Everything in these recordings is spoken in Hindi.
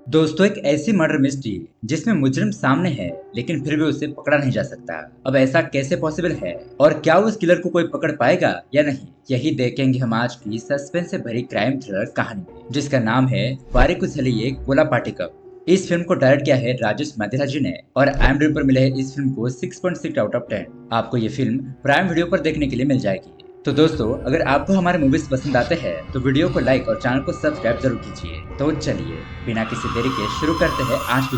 दोस्तों, एक ऐसी मर्डर मिस्ट्री जिसमें मुजरिम सामने है लेकिन फिर भी उसे पकड़ा नहीं जा सकता। अब ऐसा कैसे पॉसिबल है और क्या उस किलर को कोई पकड़ पाएगा या नहीं, यही देखेंगे हम आज की सस्पेंस से भरी क्राइम थ्रिलर कहानी में, जिसका नाम है वारिकुसली कोला पाटिकप। इस फिल्म को डायरेक्ट किया है राजेश मादेला जी ने और IMDb पर मिले है इस फिल्म को 6.6 आउट ऑफ 10। आपको ये फिल्म प्राइम वीडियो पर देखने के लिए मिल जाएगी। तो दोस्तों, अगर आपको हमारे मूवीज पसंद आते हैं तो वीडियो को लाइक और चैनल को सब्सक्राइब जरूर कीजिए। तो चलिए बिना किसी देरी के शुरू करते हैं आज की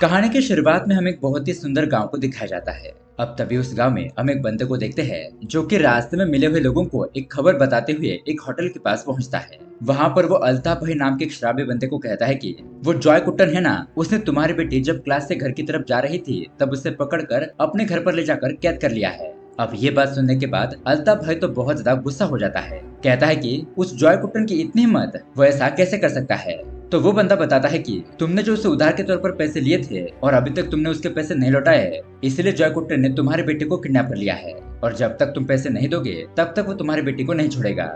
कहानी की शुरुआत में हमें एक बहुत ही सुंदर गांव को दिखाया जाता है। अब तभी उस गांव में हम एक बंदे को देखते हैं जो कि रास्ते में मिले हुए लोगों को एक खबर बताते हुए एक होटल के पास पहुंचता है। वहां पर वो अल्ताफ भाई नाम के एक शराबी बंदे को कहता है कि वो जॉय कुट्टन है ना, उसने तुम्हारी बेटी जब क्लास से घर की तरफ जा रही थी तब उसे पकड़कर अपने घर पर ले जाकर कैद कर लिया है। अब ये बात सुनने के बाद अल्ताफ भाई तो बहुत ज्यादा गुस्सा हो जाता है। कहता है कि उस जॉय कुट्टन की इतनी हिम्मत, वो ऐसा कैसे कर सकता है। तो वो बंदा बताता है कि तुमने जो उसे उधार के तौर पर पैसे लिए थे और अभी तक तुमने उसके पैसे नहीं लौटाए हैं, इसलिए जॉय कुट्टन ने तुम्हारी बेटी को किडनैप कर लिया है और जब तक तुम पैसे नहीं दोगे तब तक वो तुम्हारी बेटी को नहीं छोड़ेगा।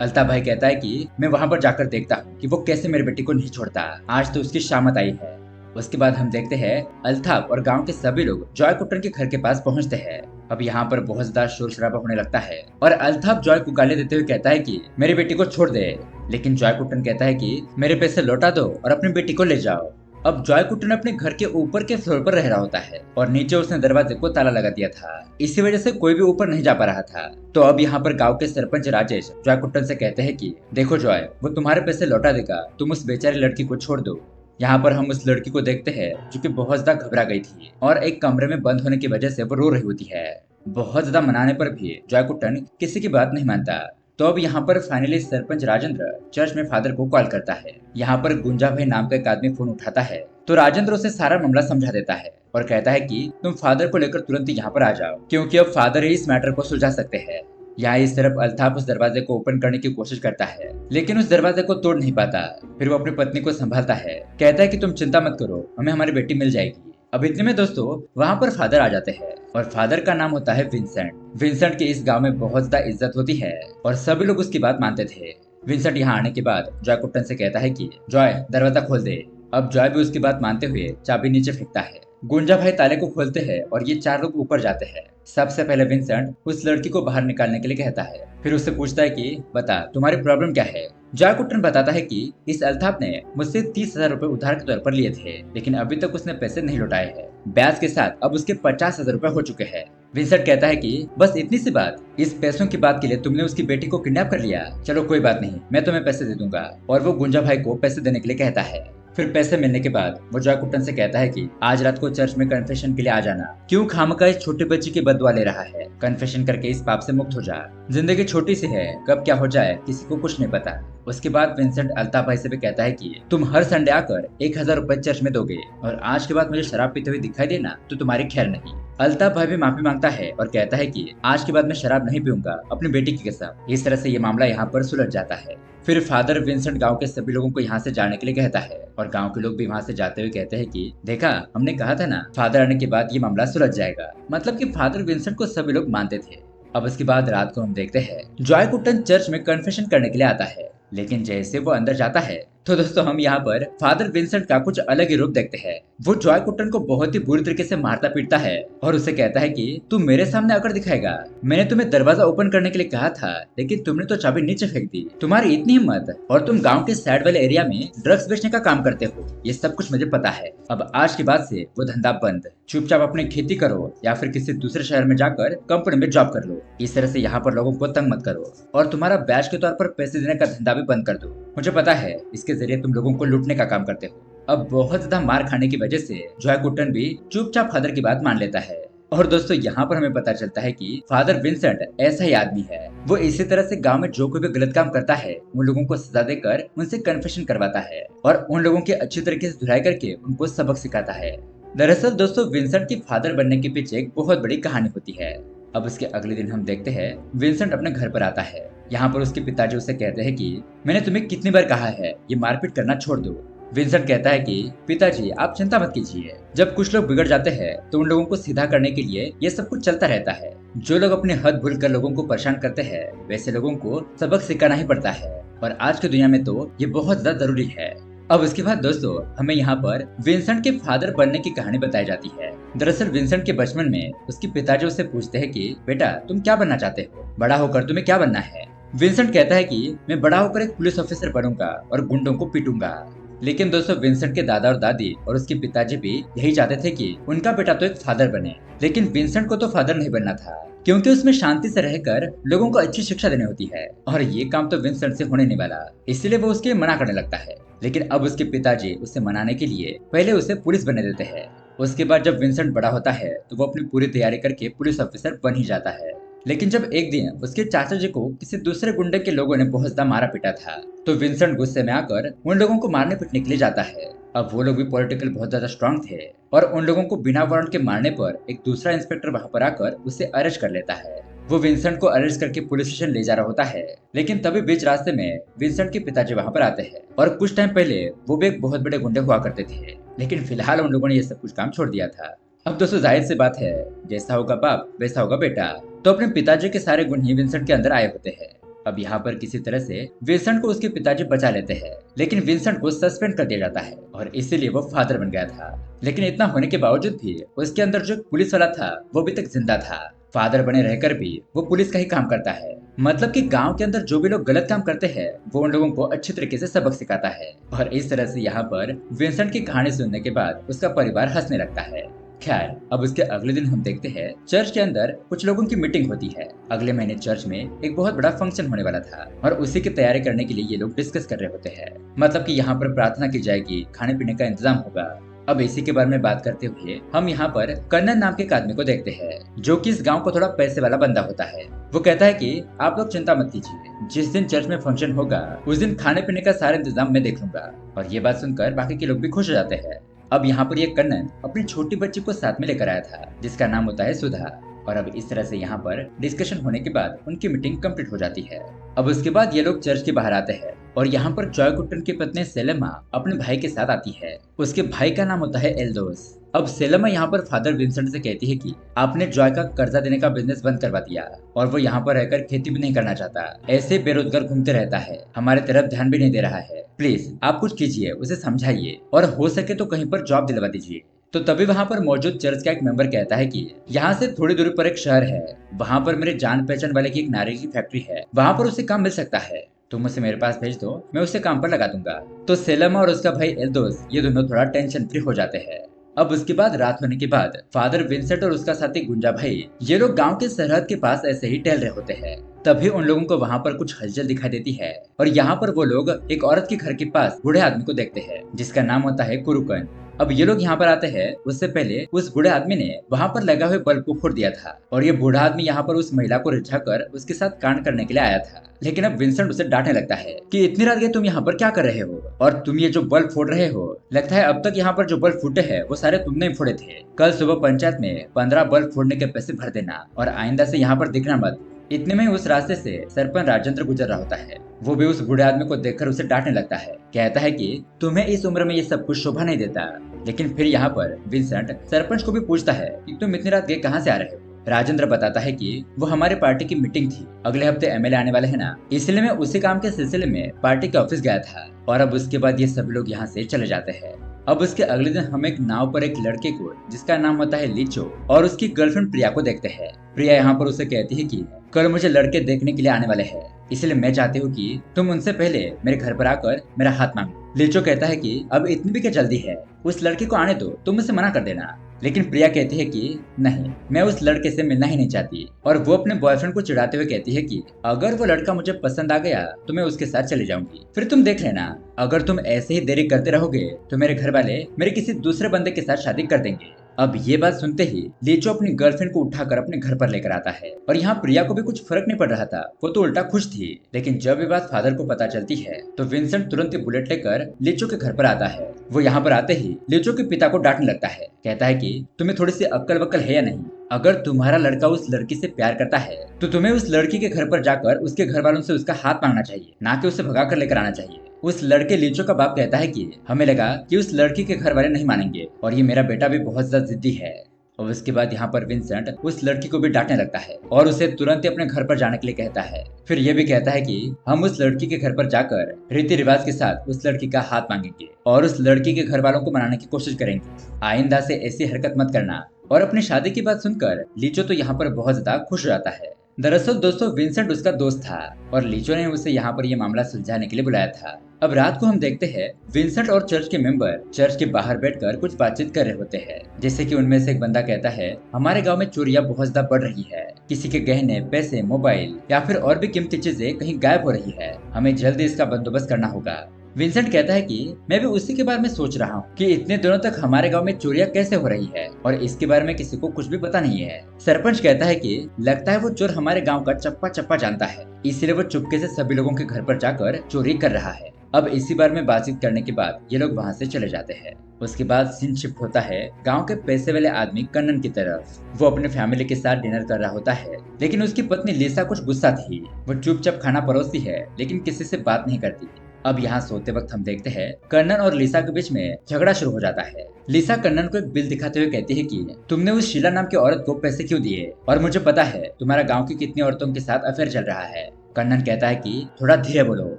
अल्ताफ भाई कहता है कि मैं वहां पर जाकर देखता हूँ कि वो कैसे मेरी बेटी को नहीं छोड़ता, आज तो उसकी शामत आई है। उसके बाद हम देखते हैं अल्ताफ और गांव के सभी लोग जॉय कुट्टन के घर के पास पहुंचते हैं। अब यहाँ पर बहुत ज्यादा शोर शराबा होने लगता है और अल्ताफ जॉय को गाली देते हुए कहता है कि मेरी बेटी को छोड़ दे, लेकिन जॉय कुट्टन कहता है कि मेरे पैसे लौटा दो और अपनी बेटी को ले जाओ। अब जॉय कुट्टन अपने घर के ऊपर के फ्लोर पर रह रहा होता है और नीचे उसने दरवाजे को ताला लगा दिया था, इसी वजह से कोई भी ऊपर नहीं जा पा रहा था। तो अब यहाँ पर गांव के सरपंच राजेश जॉय कुट्टन से कहते हैं कि देखो जॉय, वो तुम्हारे पैसे लौटा देगा, तुम उस बेचारी लड़की को छोड़ दो। यहाँ पर हम उस लड़की को देखते हैं जो कि बहुत ज्यादा घबरा गई थी और एक कमरे में बंद होने की वजह से वो रो रही होती है। बहुत ज्यादा मनाने पर भी जॉय कुट्टन किसी की बात नहीं मानता। तो अब यहाँ पर फाइनली सरपंच राजेंद्र चर्च में फादर को कॉल करता है। यहाँ पर गुंजा भाई नाम का एक आदमी फोन उठाता है तो राजेंद्र उसे सारा मामला समझा देता है और कहता है कि तुम फादर को लेकर तुरंत यहाँ पर आ जाओ, क्योंकि अब फादर ही इस मैटर को सुलझा सकते हैं। यहाँ इस तरफ अल्ताफ उस दरवाजे को ओपन करने की कोशिश करता है लेकिन उस दरवाजे को तोड़ नहीं पाता। फिर वो अपनी पत्नी को संभालता है, कहता है कि तुम चिंता मत करो, हमें हमारी बेटी मिल जाएगी। अब इतने में दोस्तों वहाँ पर फादर आ जाते हैं और फादर का नाम होता है विंसेंट। विंसेंट की इस गांव में बहुत ज्यादा इज्जत होती है और सभी लोग उसकी बात मानते थे। विंसेंट यहाँ आने के बाद जॉय कुट्टन से कहता है कि जॉय, दरवाजा खोल दे। अब जॉय भी उसकी बात मानते हुए चाबी नीचे फेंकता है। गुंजा भाई ताले को खोलते हैं और ये चार लोग ऊपर जाते हैं। सबसे पहले विंसेंट उस लड़की को बाहर निकालने के लिए कहता है, फिर उससे पूछता है कि बता तुम्हारी प्रॉब्लम क्या है। जॉय कुट्टन बताता है कि इस अल्ताफ ने मुझसे 30,000 रुपए उधार के तौर पर लिए थे, लेकिन अभी तक उसने पैसे नहीं लौटाए हैं। ब्याज के साथ अब उसके 50,000 रुपए हो चुके हैं। विंसेंट कहता है कि बस इतनी सी बात, इस पैसों की बात के लिए तुमने उसकी बेटी को किडनैप कर लिया। चलो कोई बात नहीं, मैं तुम्हें पैसे दे दूंगा। और वो गुंजा भाई को पैसे देने के लिए कहता है। फिर पैसे मिलने के बाद वो जॉय कुट्टन से कहता है कि आज रात को चर्च में कन्फेशन के लिए आ जाना, क्यों खामखा इस छोटे बच्चे की बदुआ ले रहा है। कन्फेशन करके इस पाप से मुक्त हो जा, जिंदगी छोटी सी है, कब क्या हो जाए किसी को कुछ नहीं पता। उसके बाद विंसेंट अल्ताफ भाई से भी कहता है कि तुम हर संडे आकर 1,000 रुपए चर्च में दोगे और आज के बाद मुझे शराब पीते हुए दिखाई देना तो तुम्हारी खैर नहीं। अल्ताफ भाई भी माफी मांगता है और कहता है कि आज के बाद मैं शराब नहीं पीऊंगा, अपनी बेटी की कसम। इस तरह से ये मामला यहाँ पर सुलझ जाता है। फिर फादर विंसेंट गांव के सभी लोगों को यहाँ से जाने के लिए कहता है और गांव के लोग भी वहाँ से जाते हुए कहते हैं कि देखा, हमने कहा था ना, फादर आने के बाद ये मामला सुलझ जाएगा। मतलब कि फादर विंसेंट को सभी लोग मानते थे। अब उसके बाद रात को हम देखते हैं जॉय कुट्टन चर्च में कन्फेशन करने के लिए आता है, लेकिन जैसे वो अंदर जाता है तो दोस्तों हम यहाँ पर फादर विंसेंट का कुछ अलग ही रूप देखते हैं। वो जॉय कुट्टन को बहुत ही बुरी तरीके से मारता पीटता है और उसे कहता है कि तू मेरे सामने आकर दिखाएगा, मैंने तुम्हें दरवाजा ओपन करने के लिए कहा था लेकिन तुमने तो चाबी नीचे फेंक दी, तुम्हारी इतनी हिम्मत, और तुम गांव के साइड वाले एरिया में ड्रग्स बेचने का काम करते हो, ये सब कुछ मुझे पता है। अब आज के बाद से वो धंधा बंद, चुपचाप अपनी खेती करो या फिर किसी दूसरे शहर में जाकर कंपनी में जॉब कर लो। इस तरह से यहाँ पर लोगों को तंग मत करो और तुम्हारा बैच के तौर पर पैसे देने का धंधा भी बंद कर दो, मुझे पता है इसके जरिए तुम लोगों को लूटने का काम करते हो। अब बहुत ज्यादा मार खाने की वजह से जॉय कुट्टन भी चुपचाप फादर की बात मान लेता है। और दोस्तों यहाँ पर हमें पता चलता है कि फादर विंसेंट ऐसा ही आदमी है। वो इसी तरह से गांव में जो कोई भी गलत काम करता है उन लोगों को सजा देकर उनसे कन्फेशन करवाता है और उन लोगों की अच्छी तरीके से धुलाई करके उनको सबक सिखाता है। दरअसल दोस्तों विंसेंट की फादर बनने के पीछे एक बहुत बड़ी कहानी होती है। अब उसके अगले दिन हम देखते हैं विंसेंट अपने घर पर आता है। यहाँ पर उसके पिताजी उसे कहते हैं कि मैंने तुम्हें कितनी बार कहा है ये मारपीट करना छोड़ दो। विंसेंट कहता है कि पिताजी आप चिंता मत कीजिए, जब कुछ लोग बिगड़ जाते हैं तो उन लोगों को सीधा करने के लिए ये सब कुछ चलता रहता है। जो लोग अपने हद भूल कर लोगों को परेशान करते हैं वैसे लोगों को सबक सिखाना ही पड़ता है और आज की दुनिया में तो ये बहुत ज्यादा जरूरी है। अब उसके बाद दोस्तों हमें यहाँ पर विंसेंट के फादर बनने की कहानी बताई जाती है। दरअसल विंसेंट के बचपन में उसके पिताजी उससे पूछते हैं कि बेटा तुम क्या बनना चाहते हो, बड़ा होकर तुम्हें क्या बनना है। विंसेंट कहता है कि मैं बड़ा होकर एक पुलिस ऑफिसर बनूंगा और गुंडों को पीटूंगा। लेकिन दोस्तों विंसेंट के दादा और दादी और उसके पिताजी भी यही चाहते थे कि उनका बेटा तो एक फादर बने। लेकिन विंसेंट को तो फादर नहीं बनना था, क्योंकि उसमें शांति से रहकर लोगों को अच्छी शिक्षा देनी होती है और ये काम तो विंसेंट से होने नहीं वाला, इसलिए वो उसके मना करने लगता है। लेकिन अब उसके पिताजी उसे मनाने के लिए पहले उसे पुलिस बनने देते हैं। उसके बाद जब विंसेंट बड़ा होता है तो वो अपनी पूरी तैयारी करके पुलिस ऑफिसर बन ही जाता है। लेकिन जब एक दिन उसके चाचा जी को किसी दूसरे गुंडे के लोगों ने बहुत ज्यादा मारा पीटा था, तो विंसेंट गुस्से में आकर उन लोगों को मारने पीटने के लिए जाता है। अब वो लोग भी पॉलिटिकल बहुत ज्यादा स्ट्रांग थे और उन लोगों को बिना वारंट के मारने पर एक दूसरा इंस्पेक्टर वहां पर आकर उसे अरेस्ट कर लेता है। वो विंसेंट को अरेस्ट करके पुलिस स्टेशन ले जा रहा होता है, लेकिन तभी बीच रास्ते में विंसेंट के पिताजी वहां पर आते हैं और कुछ टाइम पहले वो भी एक बहुत बड़े गुंडे हुआ करते थे, लेकिन फिलहाल उन लोगों ने ये सब कुछ काम छोड़ दिया था। अब दोस्तों जाहिर सी बात है, जैसा होगा बाप वैसा होगा बेटा, तो अपने पिताजी के सारे गुण ही विंसेंट के अंदर आए होते हैं। अब यहाँ पर किसी तरह से विंसेंट को उसके पिताजी बचा लेते हैं, लेकिन विंसेंट को सस्पेंड कर दिया जाता है और इसीलिए वो फादर बन गया था। लेकिन इतना होने के बावजूद भी उसके अंदर जो पुलिस वाला था वो अभी तक जिंदा था। फादर बने रहकर भी वो पुलिस का ही काम करता है, मतलब कि गांव के अंदर जो भी लोग गलत काम करते हैं वो उन लोगों को अच्छी तरीके से सबक सिखाता है। और इस तरह से यहाँ पर विंसेंट की कहानी सुनने के बाद उसका परिवार हंसने लगता है। खैर अब उसके अगले दिन हम देखते हैं चर्च के अंदर कुछ लोगों की मीटिंग होती है। अगले महीने चर्च में एक बहुत बड़ा फंक्शन होने वाला था और उसी की तैयारी करने के लिए ये लोग डिस्कस कर रहे होते हैं, मतलब कि यहाँ पर प्रार्थना की जाएगी, खाने पीने का इंतजाम होगा। अब इसी के बारे में बात करते हुए हम यहाँ पर कन्नन नाम के एक आदमी को देखते हैं, जो कि इस गांव को थोड़ा पैसे वाला बंदा होता है। वो कहता है कि आप लोग चिंता मत कीजिए, जिस दिन चर्च में फंक्शन होगा उस दिन खाने पीने का सारा इंतजाम मैं देख लूंगा। और ये बात सुनकर बाकी के लोग भी खुश हो जाते हैं। अब यहाँ पर ये कन्नन अपनी छोटी बच्ची को साथ में लेकर आया था, जिसका नाम होता है सुधा। और अब इस तरह से यहाँ पर डिस्कशन होने के बाद उनकी मीटिंग कंप्लीट हो जाती है। अब उसके बाद ये लोग चर्च के बाहर आते हैं और यहाँ पर जॉय कुट्टन की पत्नी सेलेमा अपने भाई के साथ आती है। उसके भाई का नाम होता है एल्दोस। अब सेलेमा यहाँ पर फादर विंसेंट से कहती है कि आपने जॉय का कर्जा देने का बिजनेस बंद करवा दिया और वो यहाँ पर रहकर खेती भी नहीं करना चाहता, ऐसे बेरोजगार घूमते रहता है, हमारे तरफ ध्यान भी नहीं दे रहा है। प्लीज आप कुछ कीजिए, उसे समझाइए और हो सके तो कहीं पर जॉब दिलवा दीजिए। तो तभी वहाँ पर मौजूद चर्च का एक मेंबर कहता है कि यहाँ से थोड़ी दूरी पर एक शहर है, वहाँ पर मेरे जान पहचान वाले की एक नारियल की फैक्ट्री है, वहाँ पर उसे काम मिल सकता है, तुम उसे मेरे पास भेज दो, मैं उसे काम पर लगा दूंगा। तो सेलमा और उसका भाई एल्दोस ये दोनों थोड़ा टेंशन फ्री हो जाते हैं। अब उसके बाद रात होने के बाद फादर विंसेंट और उसका साथी गुंजा भाई ये लोग गांव के सरहद के पास ऐसे ही टहल रहे होते हैं। तभी उन लोगों को वहां पर कुछ हलचल दिखाई देती है और यहाँ पर वो लोग एक औरत के घर के पास बूढ़े आदमी को देखते हैं, जिसका नाम होता है कुरुकन। अब ये लोग यहाँ पर आते हैं, उससे पहले उस बूढ़े आदमी ने वहाँ पर लगा हुए बल्ब को फोड़ दिया था और ये बूढ़ा आदमी यहाँ पर उस महिला को रिझा कर उसके साथ कांड करने के लिए आया था। लेकिन अब विंसेंट उसे डांटने लगता है कि इतनी रात गए तुम यहाँ पर क्या कर रहे हो और तुम ये जो बल्ब फोड़ रहे हो, लगता है अब तक यहाँ पर जो बल्ब फूटे हैं वो सारे तुमने ही फोड़े थे। कल सुबह पंचायत में 15 बल्ब फोड़ने के पैसे भर देना और आइंदा से यहाँ पर दिखना मत। इतने में उस रास्ते से सरपंच राजेंद्र गुजर रहा होता है। वो भी उस बूढ़े आदमी को देखकर उसे डांटने लगता है, कहता है कि तुम्हें इस उम्र में ये सब कुछ शोभा नहीं देता। लेकिन फिर यहाँ पर विंसेंट सरपंच को भी पूछता है कि तुम इतनी रात गए कहाँ से आ रहे हो। राजेंद्र बताता है कि वो हमारे पार्टी की मीटिंग थी, अगले हफ्ते एमएलए आने वाले हैं ना, इसलिए मैं उसी काम के सिलसिले में पार्टी के ऑफिस गया था। और अब उसके बाद ये सब लोग यहाँ से चले जाते हैं। अब उसके अगले दिन हम एक नाव पर एक लड़के को जिसका नाम होता है लीचो और उसकी गर्लफ्रेंड प्रिया को देखते हैं। प्रिया यहाँ पर उसे कहती है कि कल मुझे लड़के देखने के लिए आने वाले हैं, इसलिए मैं चाहती हूँ कि तुम उनसे पहले मेरे घर पर आकर मेरा हाथ मांगो। लीचो कहता है कि अब इतनी भी क्या जल्दी है, उस लड़के को आने दो, तुम उसे मना कर देना। लेकिन प्रिया कहती है कि नहीं, मैं उस लड़के से मिलना ही नहीं चाहती और वो अपने बॉयफ्रेंड को चिढ़ाते हुए कहती है कि अगर वो लड़का मुझे पसंद आ गया तो मैं उसके साथ चली जाऊंगी, फिर तुम देख लेना, अगर तुम ऐसे ही देरी करते रहोगे तो मेरे घर वाले मेरे किसी दूसरे बंदे के साथ शादी कर देंगे। अब ये बात सुनते ही लीचो अपनी गर्लफ्रेंड को उठाकर अपने घर पर लेकर आता है और यहाँ प्रिया को भी कुछ फर्क नहीं पड़ रहा था, वो तो उल्टा खुश थी। लेकिन जब ये बात फादर को पता चलती है तो विंसेंट तुरंत ही बुलेट लेकर लीचो के घर पर आता है। वो यहाँ पर आते ही लीचो के पिता को डांटने लगता है, कहता है कि तुम्हें थोड़ी सी अक्ल वक्ल है या नहीं, अगर तुम्हारा लड़का उस लड़की से प्यार करता है तो तुम्हें उस लड़की के घर पर जाकर उसके घर वालों से उसका हाथ मांगना चाहिए, ना कि उसे भगा कर लेकर आना चाहिए। उस लड़के लीचो का बाप कहता है कि हमें लगा कि उस लड़की के घर वाले नहीं मानेंगे और ये मेरा बेटा भी बहुत ज्यादा जिद्दी है। और उसके बाद यहाँ पर विंसेंट उस लड़की को भी डांटने लगता है और उसे तुरंत ही अपने घर पर जाने के लिए कहता है। फिर ये भी कहता है कि हम उस लड़की के घर पर जाकर रीति रिवाज के साथ उस लड़की का हाथ मांगेंगे और उस लड़की के घर वालों को मनाने की कोशिश करेंगे। आइंदा से ऐसी हरकत मत करना। और अपनी शादी की बात सुनकर लीचो तो यहाँ पर बहुत ज्यादा खुश हो जाता है। दरअसल दोस्तों विंसेंट उसका दोस्त था और लीचो ने उसे यहाँ पर यह मामला सुलझाने के लिए बुलाया था। अब रात को हम देखते हैं विंसेंट और चर्च के मेंबर चर्च के बाहर बैठकर कुछ बातचीत कर रहे होते हैं। जैसे कि उनमें से एक बंदा कहता है, हमारे गांव में चोरियां बहुत ज्यादा बढ़ रही है। किसी के गहने, पैसे, मोबाइल या फिर और भी कीमती चीजें कहीं गायब हो रही है। हमें जल्दी इसका बंदोबस्त करना होगा। विंसेंट कहता है कि मैं भी उसी के बारे में सोच रहा हूँ कि इतने दिनों तक हमारे गांव में चोरियां कैसे हो रही है और इसके बारे में किसी को कुछ भी पता नहीं है। सरपंच कहता है कि लगता है वो चोर हमारे गांव का चप्पा चप्पा जानता है, इसीलिए वो चुपके से सभी लोगों के घर पर जाकर चोरी कर रहा है। अब इसी बारे में बातचीत करने के बाद ये लोग वहाँ से चले जाते हैं। उसके बाद सीन शिफ्ट होता है गांव के पैसे वाले आदमी कन्नन की तरफ। वो अपने फैमिली के साथ डिनर कर रहा होता है, लेकिन उसकी पत्नी लिसा कुछ गुस्सा थी। वो चुपचाप खाना परोसती है लेकिन किसी से बात नहीं करती। अब यहाँ सोते वक्त हम देखते हैं कन्नन और लिसा के बीच में झगड़ा शुरू हो जाता है। लिसा कन्नन को एक बिल दिखाते हुए कहती है कि तुमने उस शीला नाम की औरत को पैसे क्यों दिए और मुझे पता है तुम्हारा गांव की कितनी औरतों के साथ अफेयर चल रहा है। कन्नन कहता है कि थोड़ा धीरे बोलो,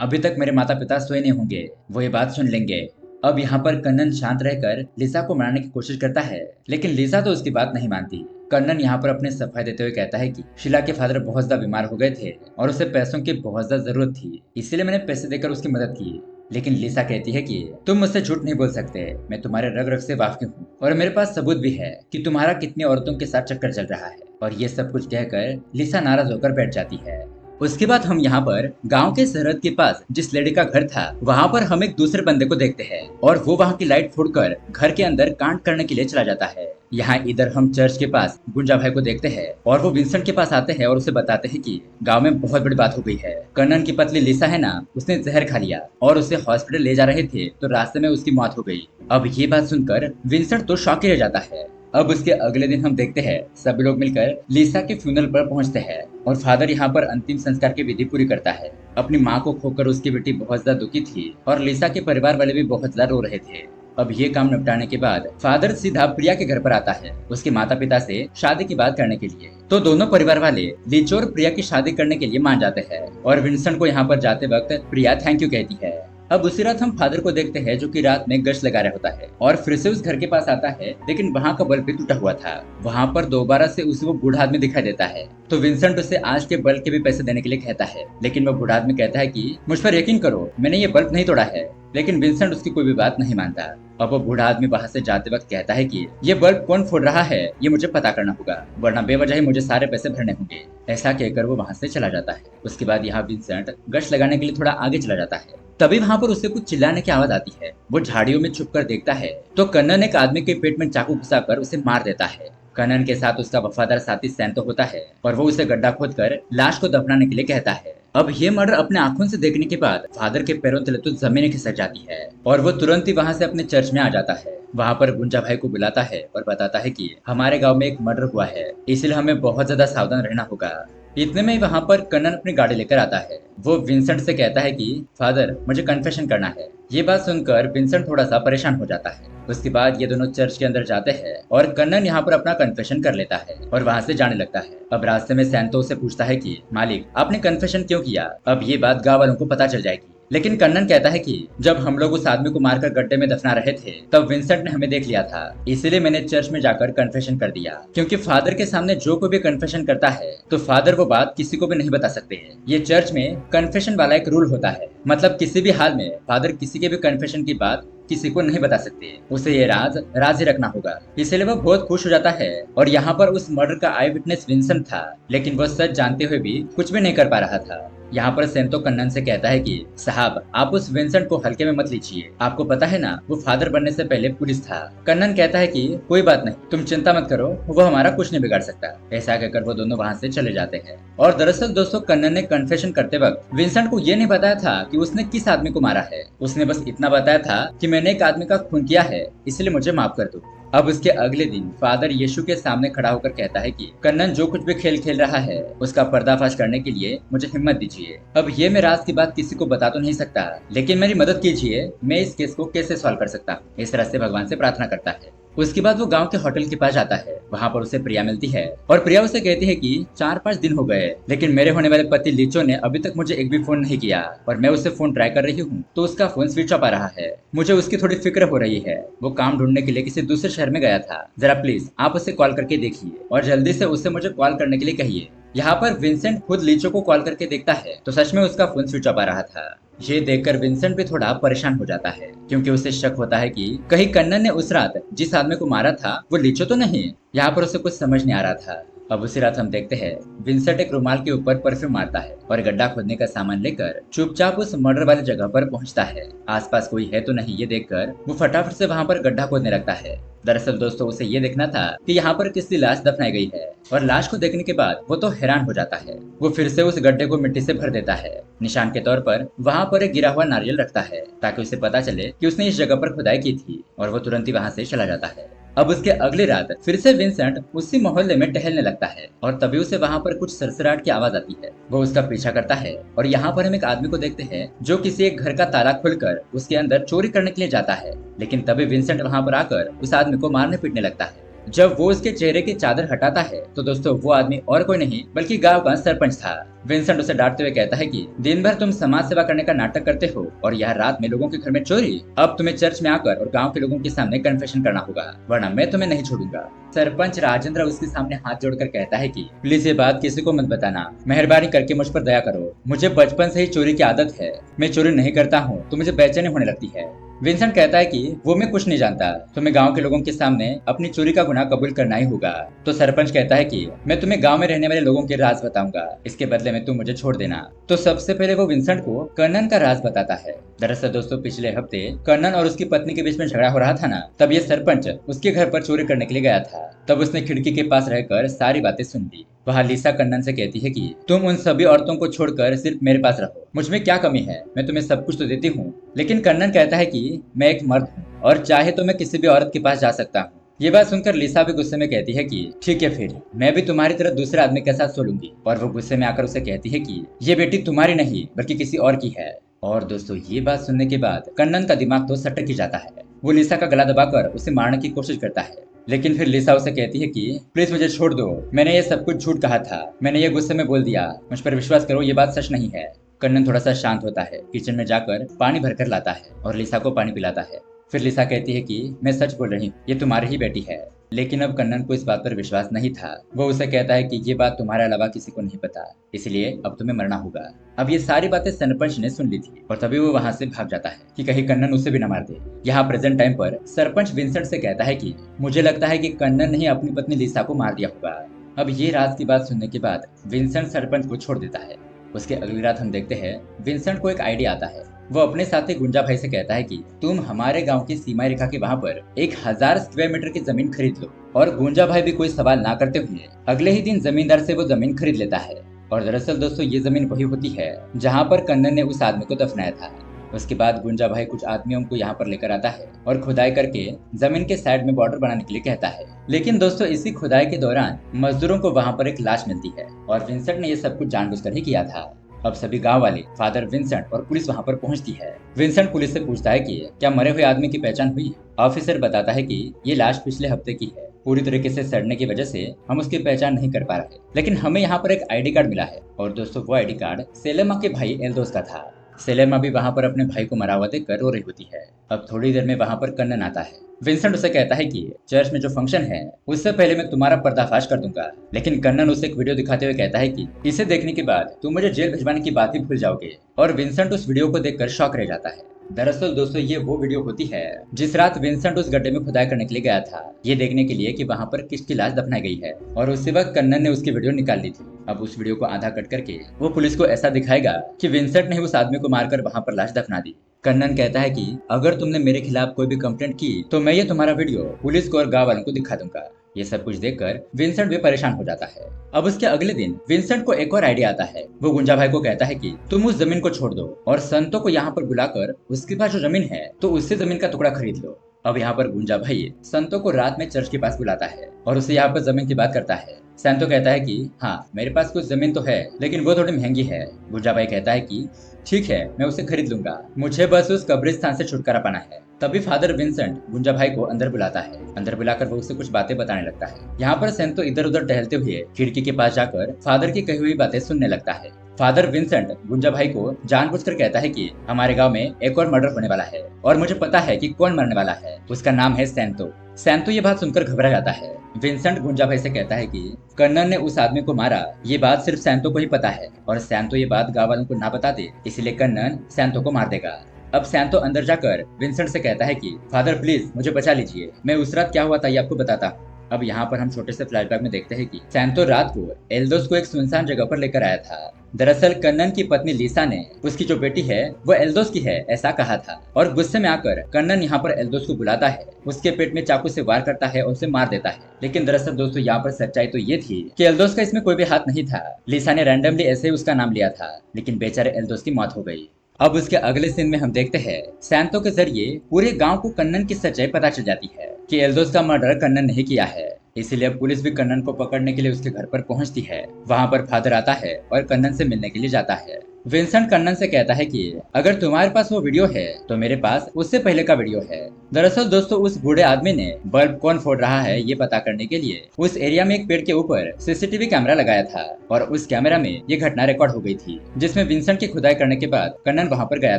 अभी तक मेरे माता पिता सोए नहीं होंगे, वो ये बात सुन लेंगे। अब यहाँ पर कन्नन शांत रहकर लिसा को मनाने की कोशिश करता है, लेकिन लिसा तो उसकी बात नहीं मानती। कन्नन यहाँ पर अपने सफाई देते हुए कहता है कि शीला के फादर बहुत ज्यादा बीमार हो गए थे और उसे पैसों की बहुत ज्यादा जरूरत थी, इसलिए मैंने पैसे देकर उसकी मदद की। लेकिन लिसा कहती है कि तुम मुझसे झूठ नहीं बोल सकते, मैं तुम्हारे रग रग से वाकिफ हूँ और मेरे पास सबूत भी है कि तुम्हारा कितनी औरतों के साथ चक्कर चल रहा है। और ये सब कुछ कहकर लिसा नाराज होकर बैठ जाती है। उसके बाद हम यहाँ पर गांव के सरहद के पास जिस लेडी का घर था वहाँ पर हम एक दूसरे बंदे को देखते हैं और वो वहाँ की लाइट फोड़कर घर के अंदर कांड करने के लिए चला जाता है। यहाँ इधर हम चर्च के पास गुंजा भाई को देखते हैं और वो विंसेंट के पास आते हैं और उसे बताते हैं कि गांव में बहुत बड़ी बात हो गई है। कन्नन की पतली लिसा है ना, उसने जहर खा लिया और उसे हॉस्पिटल ले जा रहे थे तो रास्ते में उसकी मौत हो गई। अब ये बात सुनकर विंसेंट तो शॉक ही रह जाता है। अब उसके अगले दिन हम देखते हैं सभी लोग मिलकर लिसा के फ्यूनरल पर पहुंचते हैं और फादर यहाँ पर अंतिम संस्कार की विधि पूरी करता है। अपनी माँ को खोकर उसकी बेटी बहुत ज्यादा दुखी थी और लिसा के परिवार वाले भी बहुत ज्यादा रो रहे थे। अब ये काम निपटाने के बाद फादर सीधा प्रिया के घर पर आता है उसके माता पिता से शादी की बात करने के लिए। तो दोनों परिवार वाले लीचो और प्रिया की शादी करने के लिए मान जाते हैं और विंसेंट को यहाँ पर जाते वक्त प्रिया थैंक यू कहती है। अब उसी रात हम फादर को देखते हैं जो कि रात में गश्त लगा रहा होता है और फिर से उस घर के पास आता है, लेकिन वहाँ का बल्ब भी टूटा हुआ था। वहाँ पर दोबारा से उसे वो बूढ़ा आदमी दिखाई देता है तो विंसेंट उसे आज के बल्ब के भी पैसे देने के लिए कहता है, लेकिन वो बूढ़ा आदमी कहता है कि मुझ पर यकीन करो, मैंने ये बल्ब नहीं तोड़ा है। लेकिन विंसेंट उसकी कोई भी बात नहीं मानता। अब वो बूढ़ा आदमी वहाँ से जाते वक्त कहता है कि ये बल्ब कौन फोड़ रहा है ये मुझे पता करना होगा, वरना बेवजह ही मुझे सारे पैसे भरने होंगे। ऐसा कहकर वो वहाँ से चला जाता है। उसके बाद यहाँ विंसेंट गश्त लगाने के लिए थोड़ा आगे चला जाता है। तभी वहाँ पर उसे कुछ चिल्लाने की आवाज आती है। वो झाड़ियों में छुपकर देखता है तो कन्नन एक आदमी के पेट में चाकू घुसाकर उसे मार देता है। कन्नन के साथ उसका वफादार साथी सैंतो होता है और वो उसे गड्ढा खोदकर लाश को दफनाने के लिए कहता है। अब ये मर्डर अपने आंखों से देखने के बाद फादर के पैरों तले तो जमीन खिसक जाती है और वो तुरंत ही वहाँ से अपने चर्च में आ जाता है। वहाँ पर गुंजा भाई को बुलाता है और बताता है कि हमारे गांव में एक मर्डर हुआ है, इसलिए हमें बहुत ज्यादा सावधान रहना होगा। इतने में वहाँ पर कन्नन अपनी गाड़ी लेकर आता है। वो विंसेंट से कहता है कि फादर मुझे कन्फेशन करना है। ये बात सुनकर विंसेंट थोड़ा सा परेशान हो जाता है। उसके बाद ये दोनों चर्च के अंदर जाते हैं और कन्नन यहाँ पर अपना कन्फेशन कर लेता है और वहाँ से जाने लगता है। अब रास्ते में सैंतो से पूछता है कि मालिक आपने कन्फेशन क्यों किया? अब ये बात गाँव वालों को पता चल जाएगी। लेकिन कन्नन कहता है कि जब हम लोग उस आदमी को मारकर गड्ढे में दफना रहे थे तब विंसेंट ने हमें देख लिया था, इसलिए मैंने चर्च में जाकर कन्फेशन कर दिया। क्योंकि फादर के सामने जो कोई भी कन्फेशन करता है तो फादर वो बात किसी को भी नहीं बता सकते हैं। ये चर्च में कन्फेशन वाला एक रूल होता है, मतलब किसी भी हाल में फादर किसी के भी कन्फेशन की बात किसी को नहीं बता सकते, उसे ये राज ही रखना होगा। इसलिए वो बहुत खुश हो जाता है और यहाँ पर उस मर्डर का आई विटनेस विंसेंट था, लेकिन वो सच जानते हुए भी कुछ भी नहीं कर पा रहा था। यहाँ पर सेंतो कन्नन से कहता है कि साहब आप उस विंसेंट को हल्के में मत लीजिए, आपको पता है ना वो फादर बनने से पहले पुलिस था। कन्नन कहता है कि कोई बात नहीं, तुम चिंता मत करो, वो हमारा कुछ नहीं बिगाड़ सकता। ऐसा कहकर वो दोनों वहाँ से चले जाते हैं। और दरअसल दोस्तों कन्नन ने कन्फेशन करते वक्त विंसेंट को ये नहीं बताया था कि उसने किस आदमी को मारा है। उसने बस इतना बताया था कि मैंने एक आदमी का खून किया है, इसलिए मुझे माफ कर दो। अब उसके अगले दिन फादर यीशु के सामने खड़ा होकर कहता है कि कन्नन जो कुछ भी खेल खेल रहा है उसका पर्दाफाश करने के लिए मुझे हिम्मत दीजिए। अब ये मैं राज की बात किसी को बता तो नहीं सकता, लेकिन मेरी मदद कीजिए, मैं इस केस को कैसे सॉल्व कर सकता हूँ। इस तरह से भगवान से प्रार्थना करता है। उसके बाद वो गांव के होटल के पास जाता है। वहाँ पर उसे प्रिया मिलती है और प्रिया उसे कहती है कि 4-5 दिन हो गए, लेकिन मेरे होने वाले पति लीचो ने अभी तक मुझे एक भी फोन नहीं किया और मैं उससे फोन ट्राई कर रही हूँ तो उसका फोन स्विच ऑफ आ रहा है। मुझे उसकी थोड़ी फिक्र हो रही है। वो काम ढूंढने के लिए किसी दूसरे शहर में गया था। जरा प्लीज आप उसे कॉल करके देखिए और जल्दी से उससे मुझे कॉल करने के लिए कहिए। यहाँ पर विंसेंट खुद लीचो को कॉल करके देखता है तो सच में उसका फोन स्विच ऑफ आ रहा था। ये देखकर विंसेंट भी थोड़ा परेशान हो जाता है क्योंकि उसे शक होता है कि कहीं कन्नन ने उस रात जिस आदमी को मारा था वो लीचो तो नहीं। यहाँ पर उसे कुछ समझ नहीं आ रहा था। अब उसी रात हम देखते हैं विंसेंट एक रुमाल के ऊपर परफ्यूम मारता है और गड्ढा खोदने का सामान लेकर चुपचाप उस मर्डर वाली जगह पर पहुंचता है। आसपास कोई है तो नहीं ये देखकर वो फटाफट से वहां पर गड्ढा खोदने लगता है। दरअसल दोस्तों उसे ये देखना था कि यहाँ पर किसकी लाश दफनाई गई है और लाश को देखने के बाद वो तो हैरान हो जाता है। वो फिर से उस गड्ढे को मिट्टी से भर देता है। निशान के तौर पर वहाँ पर एक गिरा हुआ नारियल रखता है ताकि उसे पता चले कि उसने इस जगह पर खुदाई की थी और वो तुरंत ही वहाँ से चला जाता है। अब उसके अगली रात फिर से विंसेंट उसी मोहल्ले में टहलने लगता है और तभी उसे वहाँ पर कुछ सरसराहट की आवाज आती है। वो उसका पीछा करता है और यहाँ पर हम एक आदमी को देखते हैं जो किसी एक घर का ताला खोलकर उसके अंदर चोरी करने के लिए जाता है। लेकिन तभी विंसेंट वहाँ पर आकर उस आदमी को मारने पीटने लगता है। जब वो उसके चेहरे की चादर हटाता है तो दोस्तों वो आदमी और कोई नहीं बल्कि गांव का सरपंच था। विंसेंट उसे डांटते हुए कहता है कि दिन भर तुम समाज सेवा करने का नाटक करते हो और यह रात में लोगों के घर में चोरी। अब तुम्हें चर्च में आकर और गांव के लोगों के सामने कन्फेशन करना होगा वरना मैं तुम्हें नहीं छोड़ूंगा। सरपंच राजेंद्र उसके सामने हाथ जोड़कर कहता है कि प्लीज ये बात किसी को मत बताना, मेहरबानी करके मुझ पर दया करो। मुझे बचपन से ही चोरी की आदत है, मैं चोरी नहीं करता हूँ तो मुझे बेचैनी होने लगती है। विंसेंट कहता है कि वो मैं कुछ नहीं जानता, तुम्हें गांव के लोगों के सामने अपनी चोरी का गुनाह कबूल करना ही होगा। तो सरपंच कहता है कि मैं तुम्हें गांव में रहने वाले लोगों के राज बताऊंगा, इसके बदले में तुम मुझे छोड़ देना। तो सबसे पहले वो विंसेंट को कन्नन का राज बताता है। दरअसल दोस्तों पिछले हफ्ते कन्नन और उसकी पत्नी के बीच में झगड़ा हो रहा था ना, तब ये सरपंच उसके घर पर चोरी करने के लिए गया था। तब उसने खिड़की के पास रहकर सारी बातें सुन ली। वहाँ लिसा कन्नन से कहती है कि तुम उन सभी औरतों को छोड़कर सिर्फ मेरे पास रहो, मुझमें क्या कमी है, मैं तुम्हें सब कुछ तो देती हूँ। लेकिन कन्नन कहता है कि मैं एक मर्द हूँ और चाहे तो मैं किसी भी औरत के पास जा सकता हूँ। ये बात सुनकर लिसा भी गुस्से में कहती है कि ठीक है फिर मैं भी तुम्हारी तरह दूसरे आदमी के साथ सो लूंगी। और वो गुस्से में आकर उसे कहती है कि ये बेटी तुम्हारी नहीं बल्कि किसी और की है। और दोस्तों ये बात सुनने के बाद कन्नन का दिमाग तो सटक ही जाता है। वो लिसा का गला दबाकर उसे मारने की कोशिश करता है, लेकिन फिर लिसा उसे कहती है कि प्लीज मुझे छोड़ दो, मैंने ये सब कुछ झूठ कहा था, मैंने ये गुस्से में बोल दिया, मुझ पर विश्वास करो ये बात सच नहीं है। कन्नन थोड़ा सा शांत होता है, किचन में जाकर पानी भरकर लाता है और लिसा को पानी पिलाता है। फिर लिसा कहती है कि मैं सच बोल रही हूँ, ये तुम्हारी ही बेटी है। लेकिन अब कन्नन को इस बात पर विश्वास नहीं था। वो उसे कहता है कि ये बात तुम्हारे अलावा किसी को नहीं पता, इसलिए अब तुम्हें मरना होगा। अब ये सारी बातें सरपंच ने सुन ली थी और तभी वो वहाँ से भाग जाता है कि कहीं कन्नन उसे भी न मार दे। यहाँ प्रेजेंट टाइम पर सरपंच विंसेंट से कहता है कि मुझे लगता है कि कन्नन ने ही अपनी पत्नी लिसा को मार दिया होगा। अब ये रात की बात सुनने के बाद विंसेंट सरपंच को छोड़ देता है। उसके अगली रात हम देखते हैं विंसेंट को एक आइडिया आता है। वो अपने साथी गुंजा भाई से कहता है कि तुम हमारे गांव की सीमा रेखा के वहां पर 1000 स्क्वायर मीटर की जमीन खरीद लो। और गुंजा भाई भी कोई सवाल ना करते हुए अगले ही दिन जमींदार से वो जमीन खरीद लेता है। और दरअसल दोस्तों ये जमीन वही होती है जहाँ पर कन्नन ने उस आदमी को दफनाया था। उसके बाद गुंजा भाई कुछ आदमियों को यहाँ पर लेकर आता है और खुदाई करके जमीन के साइड में बॉर्डर बनाने के लिए कहता है। लेकिन दोस्तों इसी खुदाई के दौरान मजदूरों को वहाँ पर एक लाश मिलती है और विंसेंट ने ये सब कुछ जानबूझकर ही किया था। अब सभी गांव वाले, फादर विंसेंट और पुलिस वहां पर पहुंचती है। विंसेंट पुलिस से पूछता है कि क्या मरे हुए आदमी की पहचान हुई। ऑफिसर बताता है कि ये लाश पिछले हफ्ते की है, पूरी तरीके से सड़ने की वजह से हम उसकी पहचान नहीं कर पा रहे, लेकिन हमें यहाँ पर एक आईडी कार्ड मिला है। और दोस्तों वो आईडी कार्ड सेलेमा के भाई एल्दोस का था। सेलेमा भी वहां पर अपने भाई को मरा हुआ देखकर रो रही होती है। अब थोड़ी देर में वहां पर कन्नन आता है। विंसेंट उसे कहता है कि चर्च में जो फंक्शन है उससे पहले मैं तुम्हारा पर्दाफाश कर दूंगा। लेकिन कन्नन उसे एक वीडियो दिखाते हुए कहता है कि इसे देखने के बाद तुम मुझे जेल भिजवाने की बात ही भूल जाओगे। और विंसेंट उस वीडियो को देखकर शॉक रह जाता है। दरअसल दोस्तों ये वो वीडियो होती है जिस रात विंसेंट उस गड्ढे में खुदाई करने के लिए गया था, ये देखने के लिए कि वहां पर किसकी लाश दफनाई गई है। और उसी वक्त कन्नन ने उसकी वीडियो निकाल ली थी। अब उस वीडियो को आधा कट करके वो पुलिस को ऐसा दिखाएगा कि विंसेंट ने उस आदमी को मारकर वहां पर लाश दफना दी। कन्नन कहता है कि अगर तुमने मेरे खिलाफ कोई भी कंप्लेंट की तो मैं ये तुम्हारा वीडियो पुलिस को और गाँव वालों को दिखा दूंगा। ये सब कुछ देखकर विंसेंट भी परेशान हो जाता है। अब उसके अगले दिन विंसेंट को एक और आइडिया आता है। वो गुंजा भाई को कहता है कि तुम उस जमीन को छोड़ दो और संतों को यहाँ पर बुलाकर उसके पास जो जमीन है तो उससे जमीन का टुकड़ा खरीद लो। अब यहाँ पर गुंजा भाई संतो को रात में चर्च के पास बुलाता है और उसे यहाँ पर जमीन की बात करता है। सैंतो कहता है कि हाँ, मेरे पास कुछ जमीन तो है, लेकिन वो थोड़ी महंगी है। गुंजा भाई कहता है कि ठीक है, मैं उसे खरीद लूंगा, मुझे बस उस कब्रिस्तान से छुटकारा पाना है। तभी फादर विंसेंट गुंजा भाई को अंदर बुलाता है। अंदर बुलाकर वो उसे कुछ बातें बताने लगता है। यहाँ पर सैंतो इधर उधर टहलते हुए खिड़की के पास जाकर फादर की कही हुई बातें सुनने लगता है। फादर विंसेंट गुंजा भाई को जानबूझकर कहता है कि हमारे गांव में एक और मर्डर होने वाला है और मुझे पता है कि कौन मरने वाला है, उसका नाम है सैंतो। सैंतो ये बात सुनकर घबरा जाता है। विंसेंट गुंजा भाई से कहता है कि कन्नन ने उस आदमी को मारा, ये बात सिर्फ सैंतो को ही पता है और सैंतो ये बात गांव वालों को ना बता दे, इसलिए कन्नन सैंतो को मार देगा। अब सैंतो अंदर जाकर विंसेंट से कहता है कि फादर प्लीज मुझे बचा लीजिए, मैं उस रात क्या हुआ था ये आपको बताता हूँ। अब यहाँ पर हम छोटे से फ्लैशबैक में देखते हैं कि सैंतो रात को एल्दोस को एक सुनसान जगह पर लेकर आया था। दरअसल कन्नन की पत्नी लिसा ने उसकी जो बेटी है वो एल्दोस की है ऐसा कहा था और गुस्से में आकर कन्नन यहाँ पर एल्दोस को बुलाता है, उसके पेट में चाकू से वार करता है और उसे मार देता है। लेकिन दरअसल दोस्तों यहाँ पर सच्चाई तो ये थी कि एल्दोस का इसमें कोई भी हाथ नहीं था। लिसा ने रैंडमली ऐसे ही उसका नाम लिया था, लेकिन बेचारे एल्दोस की मौत हो गई। अब उसके अगले सीन में हम देखते हैं सैंतो के जरिए पूरे गांव को कन्नन की सच्चाई पता चल जाती है कि एल्दोस का मर्डर कन्नन नहीं किया है। इसीलिए अब पुलिस भी कन्नन को पकड़ने के लिए उसके घर पर पहुंचती है। वहां पर फादर आता है और कन्नन से मिलने के लिए जाता है। विंसेंट कन्नन से कहता है कि अगर तुम्हारे पास वो वीडियो है तो मेरे पास उससे पहले का वीडियो है। दरअसल दोस्तों उस बूढ़े आदमी ने बल्ब कौन फोड़ रहा है ये पता करने के लिए उस एरिया में एक पेड़ के ऊपर सीसीटीवी कैमरा लगाया था और उस कैमरा में ये घटना रिकॉर्ड हो गई थी, जिसमें विंसेंट की खुदाई करने के बाद कन्नन वहां पर गया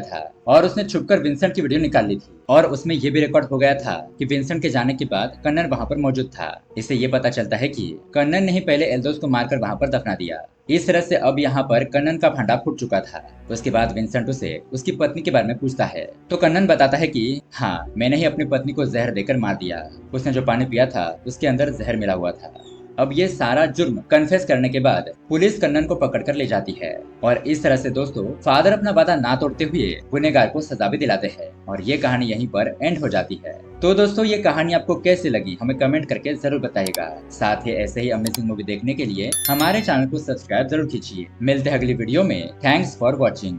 था और उसने छुपकर विंसेंट की वीडियो निकाल ली थी और उसमें ये भी रिकॉर्ड हो गया था कि विंसेंट के जाने के बाद कन्नन वहां पर मौजूद था। इससे ये पता चलता है कि कन्नन ने ही पहले एल्दोस को मारकर वहां पर दफना दिया। इस तरह से अब यहाँ पर कन्नन का भांडा फूट चुका था। उसके बाद विंसेंट उसे उसकी पत्नी के बारे में पूछता है तो कन्नन बताता है कि हाँ, मैंने ही अपनी पत्नी को जहर देकर मार दिया, उसने जो पानी पिया था उसके अंदर जहर मिला हुआ था। अब ये सारा जुर्म कन्फेस करने के बाद पुलिस कन्नन को पकड़कर ले जाती है और इस तरह से दोस्तों फादर अपना वादा ना तोड़ते हुए गुनहगार को सजा भी दिलाते हैं और ये कहानी यहीं पर एंड हो जाती है। तो दोस्तों ये कहानी आपको कैसी लगी हमें कमेंट करके जरूर बताइएगा। साथ ही ऐसे ही अमेजिंग मूवी देखने के लिए हमारे चैनल को सब्सक्राइब जरूर कीजिए। मिलते हैं अगली वीडियो में। Thanks for watching.